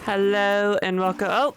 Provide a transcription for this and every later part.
Hello and welcome. Oh,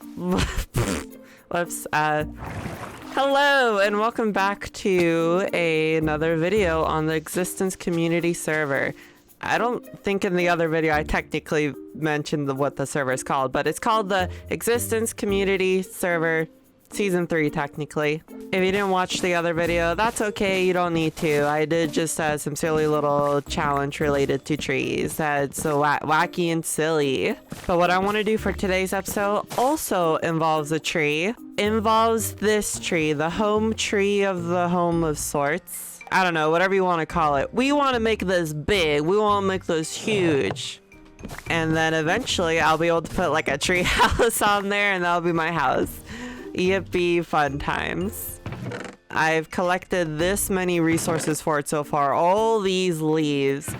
whoops. Hello and welcome back to another video on the Existence Community server. I don't think in the other video I technically mentioned what the server is called, but it's called the Existence Community server Season 3 technically. If you didn't watch the other video, that's okay, you don't need to. I did just some silly little challenge related to trees that's so wacky and silly. But what I want to do for today's episode also involves a tree. Involves this tree, the home tree of the home of sorts. I don't know, whatever you want to call it. We want to make this big, we want to make this huge. And then eventually I'll be able to put like a tree house on there and that'll be my house. Yippee, fun times. I've collected this many resources for it so far, all these leaves,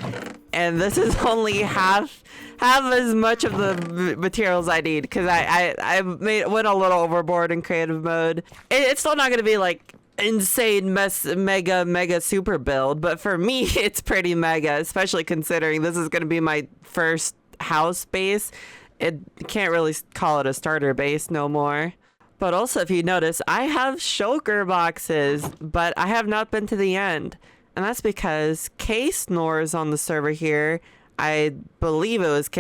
and this is only half as much of the materials I need because I went a little overboard in creative mode. It's still not going to be like insane mega super build, but for me it's pretty mega, especially considering this is going to be my first house base. It can't really call it a starter base no more. But also, if you notice, I have shulker boxes, but I have not been to the end. And that's because K Snores on the server here, I believe it was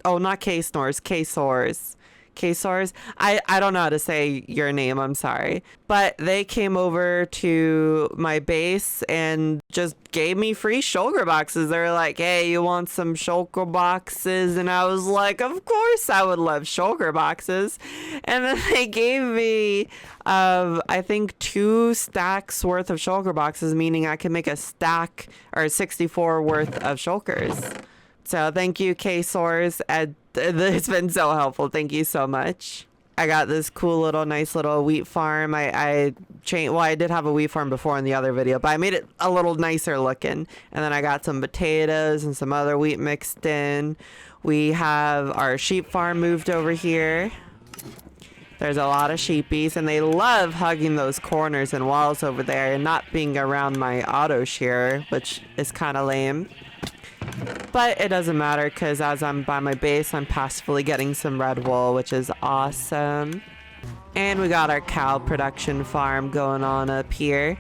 not K Snores, K Soars. K-Soars. I don't know how to say your name, I'm sorry. But they came over to my base and just gave me free shulker boxes. They were like, hey, you want some shulker boxes? And I was like, of course I would love shulker boxes. And then they gave me, I think 2 stacks worth of shulker boxes, meaning I can make a stack or 64 worth of shulkers. So thank you, K-Soars. It's been so helpful. Thank you so much. I got this cool little nice little wheat farm. I did have a wheat farm before in the other video, but I made it a little nicer looking. And then I got some potatoes and some other wheat mixed in. We have our sheep farm moved over here. There's a lot of sheepies and they love hugging those corners and walls over there and not being around my auto shearer, which is kind of lame. But it doesn't matter because as I'm by my base, I'm passively getting some red wool, which is awesome. And we got our cow production farm going on up here,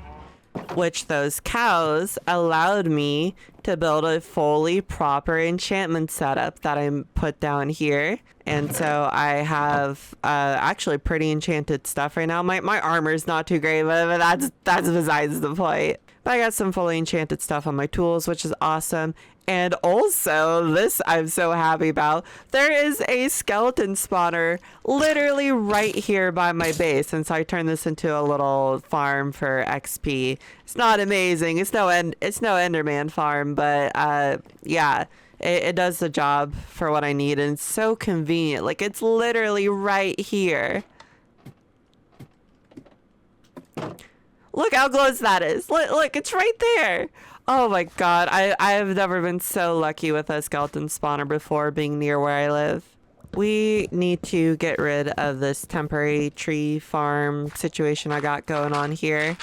which those cows allowed me to build a fully proper enchantment setup that I put down here. And so I have actually pretty enchanted stuff right now. My armor's not too great, but that's besides the point. But I got some fully enchanted stuff on my tools, which is awesome. And also, this I'm so happy about, there is a skeleton spawner literally right here by my base. And so I turned this into a little farm for XP. It's not amazing. It's no Enderman farm, but yeah, it does the job for what I need. And it's so convenient. Like, it's literally right here. Look how close that is. Look, it's right there. Oh my god, I have never been so lucky with a skeleton spawner before being near where I live. We need to get rid of this temporary tree farm situation I got going on here.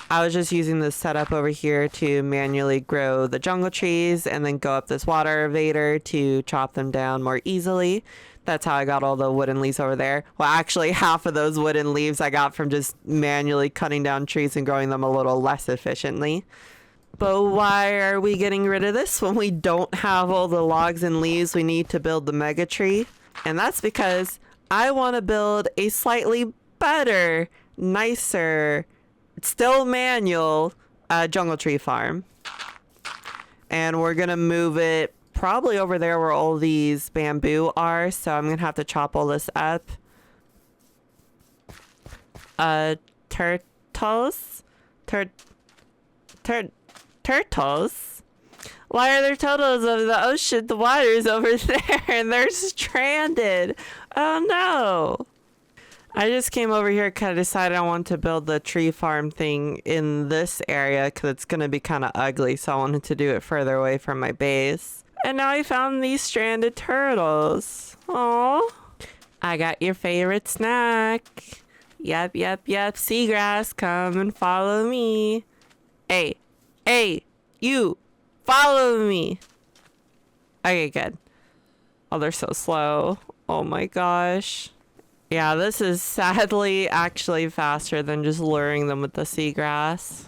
I was just using this setup over here to manually grow the jungle trees and then go up this water elevator to chop them down more easily. That's how I got all the wooden leaves over there. Well, actually, half of those wooden leaves I got from just manually cutting down trees and growing them a little less efficiently. But why are we getting rid of this when we don't have all the logs and leaves we need to build the mega tree? And that's because I want to build a slightly better, nicer, still manual jungle tree farm. And we're going to move it probably over there where all these bamboo are. So I'm going to have to chop all this up. Turtles? Why are there turtles over the ocean? The water's over there and they're stranded. Oh no. I just came over here because I decided I want to build the tree farm thing in this area because it's going to be kind of ugly. So I wanted to do it further away from my base. And now I found these stranded turtles. Aww. I got your favorite snack. Yep. Seagrass, come and follow me. Hey, you, follow me. Okay, good. Oh, they're so slow. Oh my gosh. Yeah, this is sadly actually faster than just luring them with the seagrass.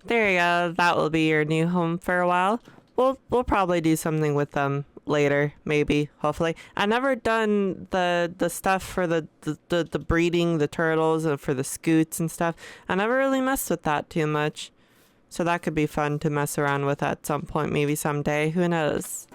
There you go. That will be your new home for a while. We'll probably do something with them later, maybe, hopefully. I've never done the stuff for the breeding, the turtles, and for the scoots and stuff. I never really messed with that too much. So that could be fun to mess around with at some point, maybe someday. Who knows?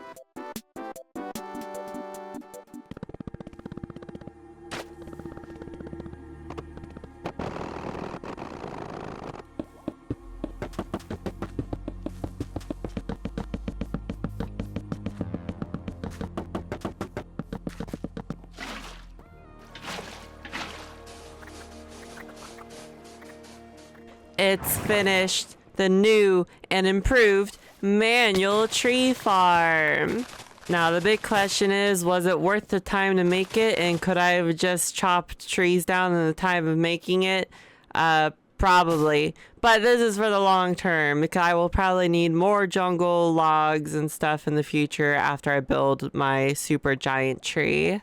It's finished. The new and improved manual tree farm. Now the big question is, was it worth the time to make it, and could I have just chopped trees down in the time of making it? Probably. But this is for the long term, because I will probably need more jungle logs and stuff in the future after I build my super giant tree.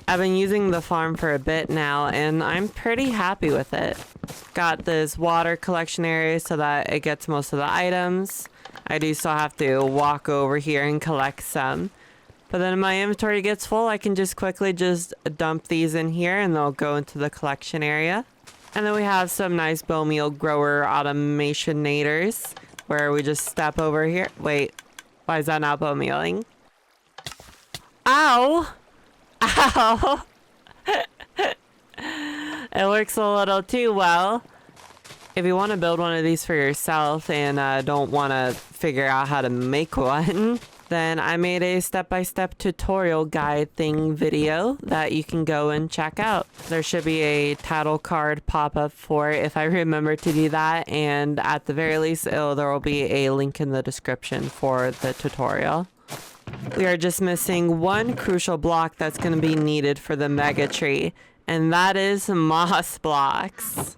I've been using the farm for a bit now, and I'm pretty happy with it. Got this water collection area so that it gets most of the items. I do still have to walk over here and collect some. But then when my inventory gets full, I can just quickly just dump these in here and they'll go into the collection area. And then we have some nice bone meal grower automationators where we just step over here. Wait, why is that not bone mealing? Ow! Ow! It works a little too well. If you want to build one of these for yourself and don't want to figure out how to make one, then I made a step-by-step tutorial guide thing video that you can go and check out. There should be a title card pop-up for it if I remember to do that, and at the very least there will be a link in the description for the tutorial. We are just missing one crucial block that's going to be needed for the mega tree, and that is moss blocks.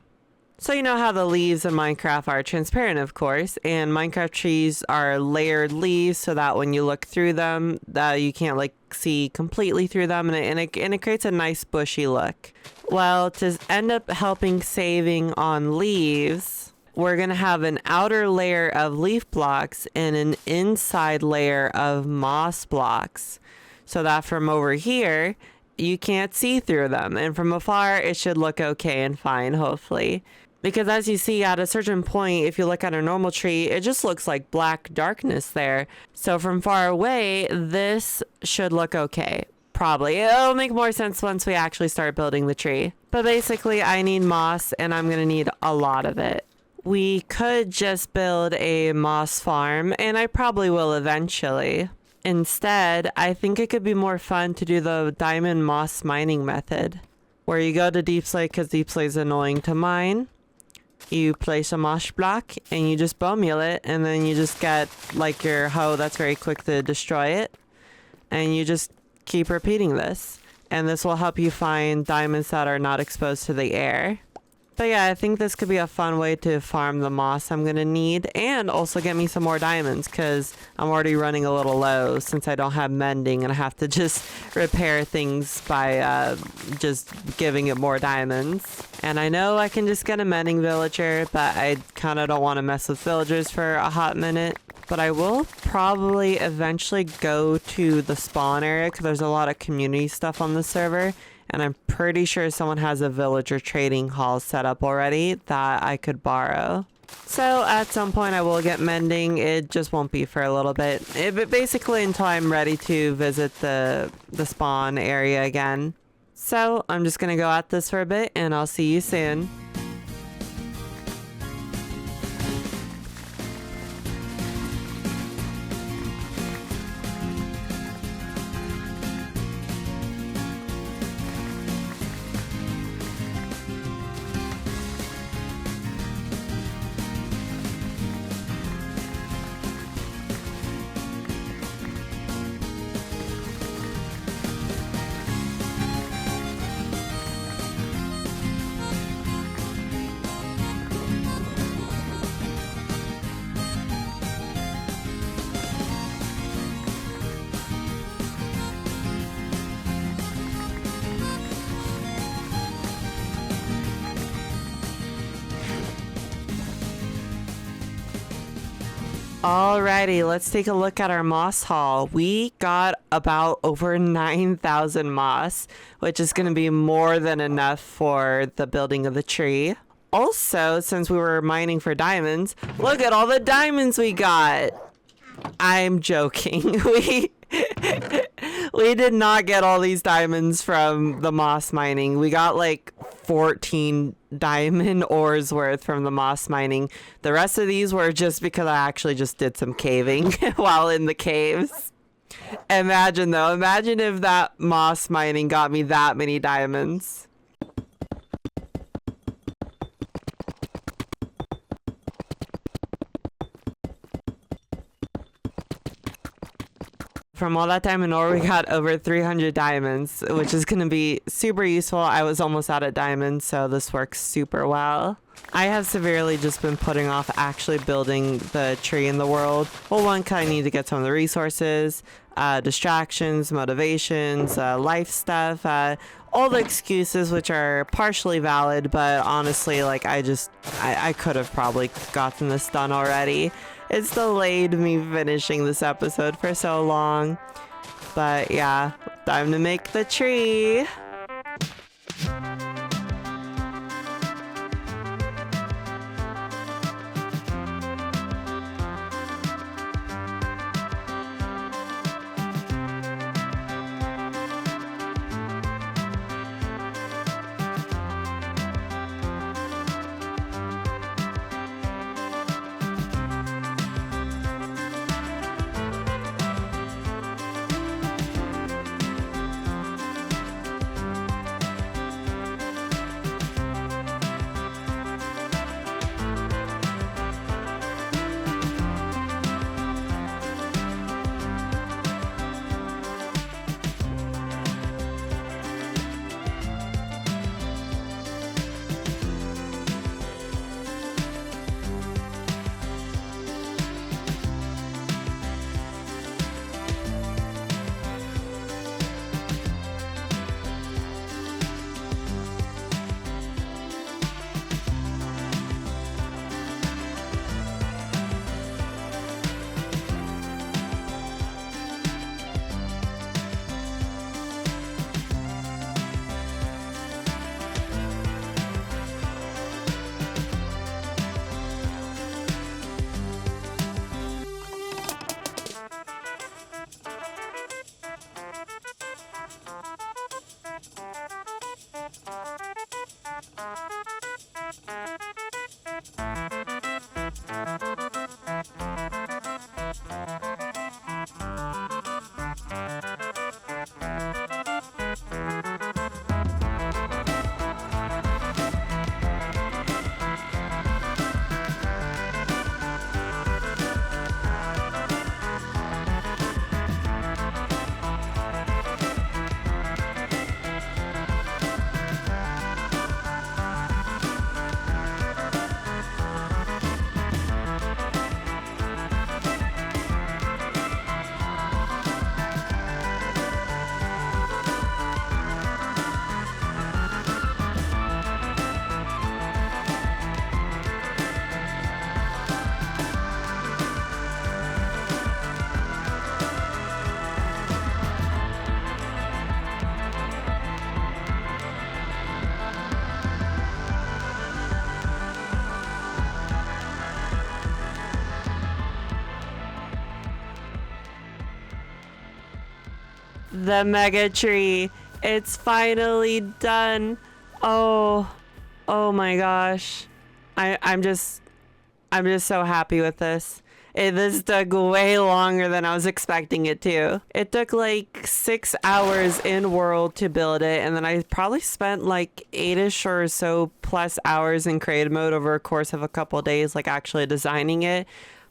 So you know how the leaves in Minecraft are transparent, of course, and Minecraft trees are layered leaves so that when you look through them, you can't like see completely through them, and it creates a nice bushy look. Well, to end up helping saving on leaves, we're gonna have an outer layer of leaf blocks and an inside layer of moss blocks, so that from over here you can't see through them, and from afar it should look okay and fine, hopefully. Because as you see, at a certain point, if you look at a normal tree, it just looks like black darkness there. So from far away, this should look okay. Probably. It'll make more sense once we actually start building the tree. But basically, I need moss, and I'm gonna need a lot of it. We could just build a moss farm, and I probably will eventually. Instead, I think it could be more fun to do the diamond moss mining method, where you go to deep slate because deep slate is annoying to mine. You place a moss block and you just bone meal it, and then you just get like your hoe that's very quick to destroy it, and you just keep repeating this, and this will help you find diamonds that are not exposed to the air. But yeah, I think this could be a fun way to farm the moss I'm gonna need, and also get me some more diamonds because I'm already running a little low since I don't have mending and I have to just repair things by just giving it more diamonds. And I know I can just get a mending villager, but I kind of don't want to mess with villagers for a hot minute. But I will probably eventually go to the spawn area because there's a lot of community stuff on the server. And I'm pretty sure someone has a villager trading hall set up already that I could borrow. So at some point I will get mending. It just won't be for a little bit. But basically until I'm ready to visit the spawn area again. So I'm just gonna go at this for a bit and I'll see you soon. Alrighty, let's take a look at our moss haul. We got about over 9,000 moss, which is going to be more than enough for the building of the tree. Also, since we were mining for diamonds, look at all the diamonds we got. I'm joking. We did not get all these diamonds from the moss mining. We got like 14 diamond ores worth from the moss mining. The rest of these were just because I actually just did some caving while in the caves. Imagine if that moss mining got me that many diamonds. From all that diamond ore, we got over 300 diamonds, which is going to be super useful. I was almost out of diamonds, so this works super well. I have severely just been putting off actually building the tree in the world. Well, one, because I need to get some of the resources, distractions, motivations, life stuff, all the excuses, which are partially valid, but honestly, like, I could have probably gotten this done already. It's delayed me finishing this episode for so long. But yeah, time to make the tree. The mega tree. It's finally done. Oh my gosh. I'm just so happy with this. This took way longer than I was expecting it to. It took like 6 hours in world to build it, and then I probably spent like 8ish or so plus hours in creative mode over a course of a couple of days, like actually designing it.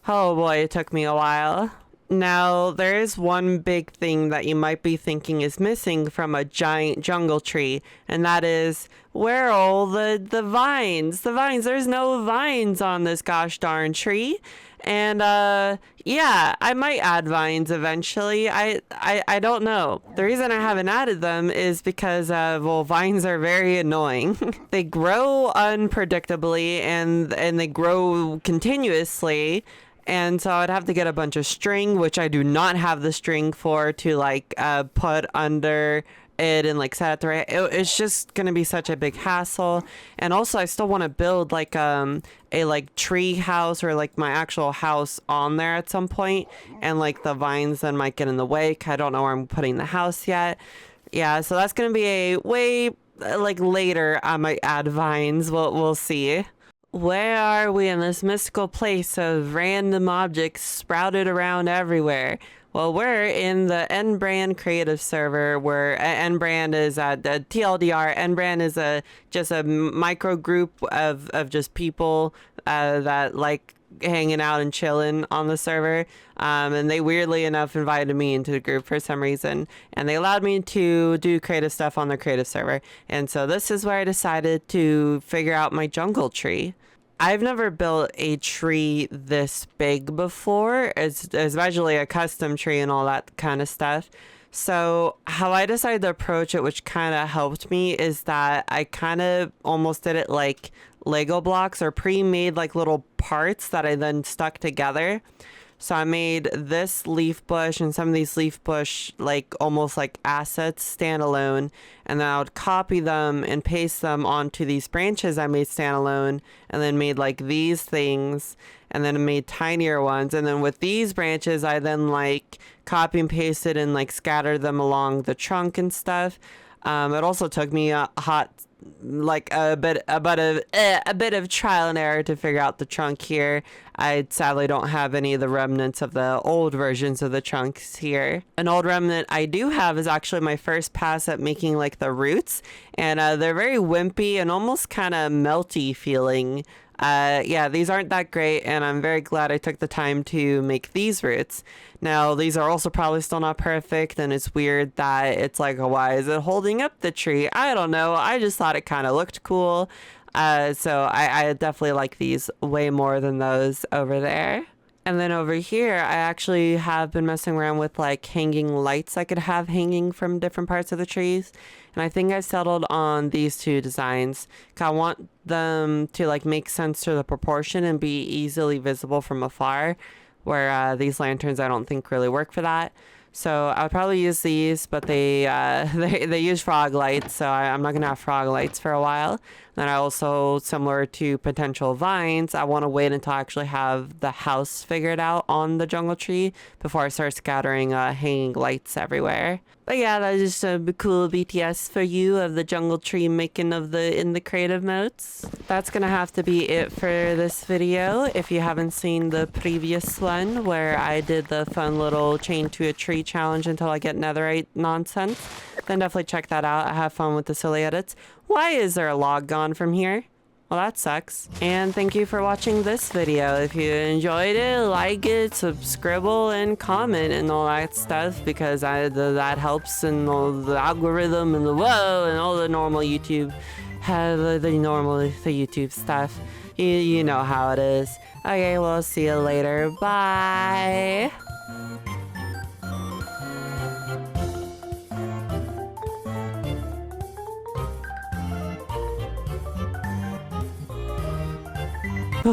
Oh boy, it took me a while. Now, there is one big thing that you might be thinking is missing from a giant jungle tree, and that is, where are all the vines? The vines, there's no vines on this gosh darn tree. And yeah, I might add vines eventually. I don't know. The reason I haven't added them is because well, vines are very annoying. They grow unpredictably and they grow continuously. And so I'd have to get a bunch of string, which I do not have the string for, to like put under it and like set it the right. It's just gonna be such a big hassle. And also I still want to build like a like tree house or like my actual house on there at some point, and like the vines then might get in the way. I don't know where I'm putting the house yet. Yeah, so that's gonna be a way like later. I might add vines. We'll see. Where are we in this mystical place of random objects sprouted around everywhere? Well, we're in the N-Brand creative server, where N-Brand is the TLDR. N-Brand is just a micro group of just people that like hanging out and chilling on the server. And they weirdly enough invited me into the group for some reason, and they allowed me to do creative stuff on their creative server. And so this is where I decided to figure out my jungle tree. I've never built a tree this big before, especially a custom tree and all that kind of stuff. So how I decided to approach it, which kind of helped me, is that I kind of almost did it like Lego blocks, or pre-made like little parts that I then stuck together. So I made this leaf bush and some of these leaf bush like almost like assets standalone, and then I would copy them and paste them onto these branches I made standalone, and then made like these things, and then made tinier ones, and then with these branches I then like copy and pasted and like scattered them along the trunk and stuff. It also took me a bit of trial and error to figure out the trunk here. I sadly don't have any of the remnants of the old versions of the trunks here. An old remnant I do have is actually my first pass at making like the roots, and they're very wimpy and almost kind of melty feeling. Yeah, these aren't that great, and I'm very glad I took the time to make these roots. Now, these are also probably still not perfect, and it's weird that it's like, why is it holding up the tree? I don't know. I just thought it kind of looked cool. So I definitely like these way more than those over there. And then over here, I actually have been messing around with like hanging lights I could have hanging from different parts of the trees. And I think I've settled on these two designs. I want them to like make sense to the proportion and be easily visible from afar, where these lanterns I don't think really work for that. So I would probably use these, but they use frog lights, so I'm not gonna have frog lights for a while. Then I also, similar to potential vines, I want to wait until I actually have the house figured out on the jungle tree before I start scattering hanging lights everywhere. But yeah, that is just a cool BTS for you of the jungle tree making of in the creative modes. That's gonna have to be it for this video. If you haven't seen the previous one where I did the fun little chain to a tree challenge until I get netherite nonsense, then definitely check that out. I have fun with the silly edits. Why is there a log gone from here? Well, that sucks. And thank you for watching this video. If you enjoyed it, like it, subscribe, and comment and all that stuff, because that helps, and all the algorithm and the whoa and all the normal YouTube, the YouTube stuff. You know how it is. Okay, well, see you later. Bye.